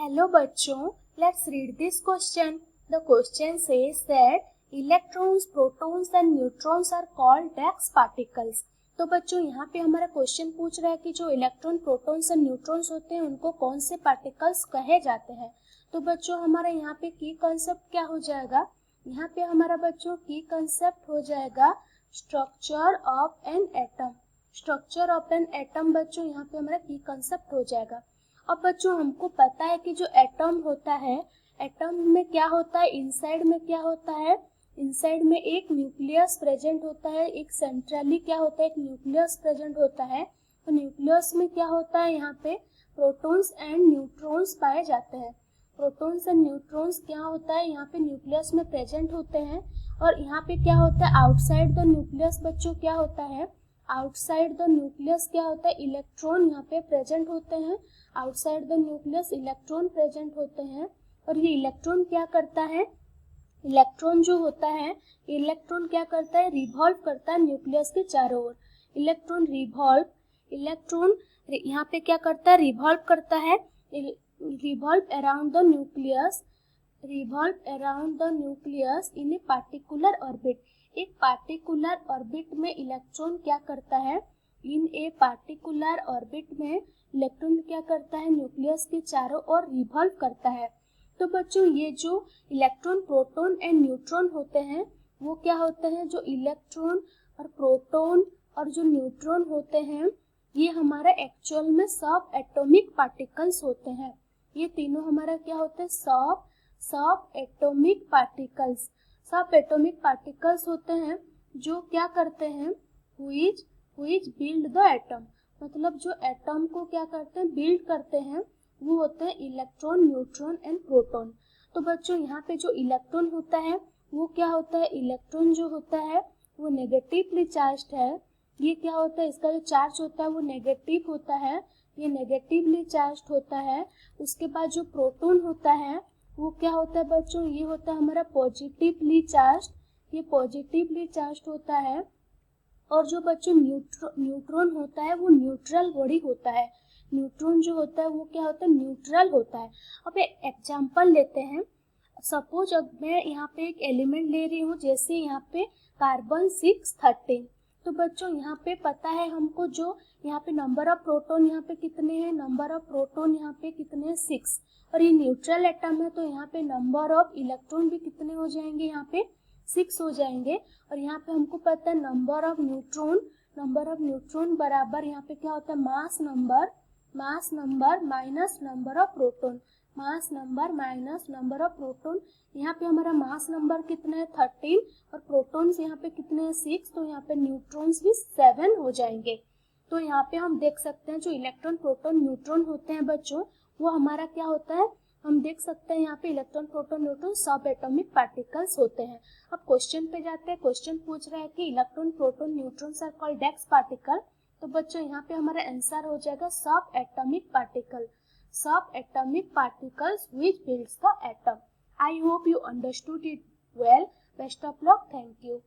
Hello बच्चों, let's read this question. The question says that electrons, protons and neutrons are called Dirac particles. तो बच्चों यहाँ पे हमारा क्वेश्चन पूछ रहा है कि जो इलेक्ट्रॉन, प्रोटॉन्स और न्यूट्रॉन्स होते हैं उनको कौन से पार्टिकल्स कहे जाते हैं। तो बच्चों हमारा यहाँ पे की कंसेप्ट क्या हो जाएगा, यहाँ पे हमारा बच्चों की कंसेप्ट हो जाएगा structure of an atom. Structure of an atom बच्चों यहाँ पे हमारा की कंसेप्ट हो जाएगा। अब बच्चों हमको पता है कि जो एटम होता है, एटम में क्या होता है, इनसाइड में क्या होता है, इनसाइड में एक न्यूक्लियस प्रेजेंट होता है, एक सेंट्रली क्या होता है, एक न्यूक्लियस प्रेजेंट होता है। तो न्यूक्लियस में क्या होता है, यहाँ पे प्रोटॉन्स एंड न्यूट्रॉन्स पाए जाते हैं। प्रोटॉन्स एंड न्यूट्रॉन्स क्या होता है, यहाँ पे न्यूक्लियस में प्रेजेंट होते हैं। और यहाँ पे क्या होता है, आउटसाइड द न्यूक्लियस बच्चों क्या होता है, आउटसाइड द न्यूक्लियस क्या होता है, इलेक्ट्रॉन यहाँ पे प्रेजेंट होते हैं। Outside the nucleus electron present होते हैं। और ये इलेक्ट्रॉन क्या करता है, इलेक्ट्रॉन जो होता है, इलेक्ट्रॉन क्या करता है, रिवॉल्व करता है न्यूक्लियस के चारों ओर। इलेक्ट्रॉन रिवॉल्व, इलेक्ट्रॉन यहाँ पे क्या करता है, रिवॉल्व करता है, revolve around the nucleus, revolve around the nucleus in a particular orbit. एक पार्टिकुलर ऑर्बिट में इलेक्ट्रॉन क्या करता है, इन ए पार्टिकुलर ऑर्बिट में इलेक्ट्रॉन क्या करता है, न्यूक्लियस के चारों ओर रिवॉल्व करता है। तो बच्चों ये जो इलेक्ट्रॉन, प्रोटॉन एंड न्यूट्रॉन होते हैं वो क्या होते हैं, जो इलेक्ट्रॉन और प्रोटॉन और जो न्यूट्रॉन होते हैं ये हमारा एक्चुअल में सब एटॉमिक पार्टिकल्स होते हैं। ये तीनों हमारा क्या होते हैं, सब एटॉमिक पार्टिकल्स, सब एटॉमिक पार्टिकल्स होते हैं जो क्या करते हैं, व्हिच बिल्ड द एटम, मतलब जो एटम को क्या करते हैं, बिल्ड करते हैं, वो होते हैं इलेक्ट्रॉन, न्यूट्रॉन एंड प्रोटॉन। तो बच्चों यहाँ पे जो इलेक्ट्रॉन होता है वो क्या होता है, इलेक्ट्रॉन जो होता है वो नेगेटिवली चार्ज्ड है। ये क्या होता है, इसका जो चार्ज होता है वो नेगेटिव होता है, ये नेगेटिवली चार्ज्ड होता है। उसके बाद जो प्रोटॉन होता है वो क्या होता है बच्चों, ये होता है हमारा पॉजिटिवली चार्ज्ड, ये पॉजिटिवली चार्ज्ड होता है। और जो बच्चों न्यूट्रॉन होता है वो न्यूट्रल बॉडी होता है। न्यूट्रॉन जो होता है वो क्या होता है, न्यूट्रल होता है। अब एक एग्जांपल लेते हैं। सपोज अब मैं यहाँ पे एक एलिमेंट ले रही हूँ, जैसे यहाँ पे कार्बन 613। तो बच्चों यहाँ पे पता है हमको, जो यहाँ पे नंबर ऑफ प्रोटॉन यहाँ पे कितने हैं, नंबर ऑफ प्रोटॉन यहाँ पे कितने हैं, 6। और ये न्यूट्रल एटम है तो यहाँ पे नंबर ऑफ इलेक्ट्रॉन भी कितने हो जाएंगे, यहाँ पे 6 हो जाएंगे। और यहाँ पे हमको पता है नंबर ऑफ न्यूट्रॉन बराबर यहाँ पे क्या होता है, mass number minus number of proton, mass number minus number of proton. यहाँ पे हमारा मास नंबर कितना है, 13, और प्रोटॉन्स यहाँ पे कितने हैं, 6, तो यहाँ पे न्यूट्रॉन्स भी 7 हो जाएंगे। तो यहाँ पे हम देख सकते हैं जो इलेक्ट्रॉन, प्रोटॉन, न्यूट्रॉन होते हैं बच्चों, वो हमारा क्या होता है, हम देख सकते हैं यहाँ पे इलेक्ट्रॉन, प्रोटॉन, न्यूट्रॉन सब एटॉमिक पार्टिकल्स होते हैं। अब क्वेश्चन पे जाते हैं। क्वेश्चन पूछ रहा है कि electron, proton, neutrons are called dash particle. तो बच्चों यहाँ पे हमारा आंसर हो जाएगा subatomic particle, subatomic particles which builds the atom. I hope you understood it well. Best of luck, thank you.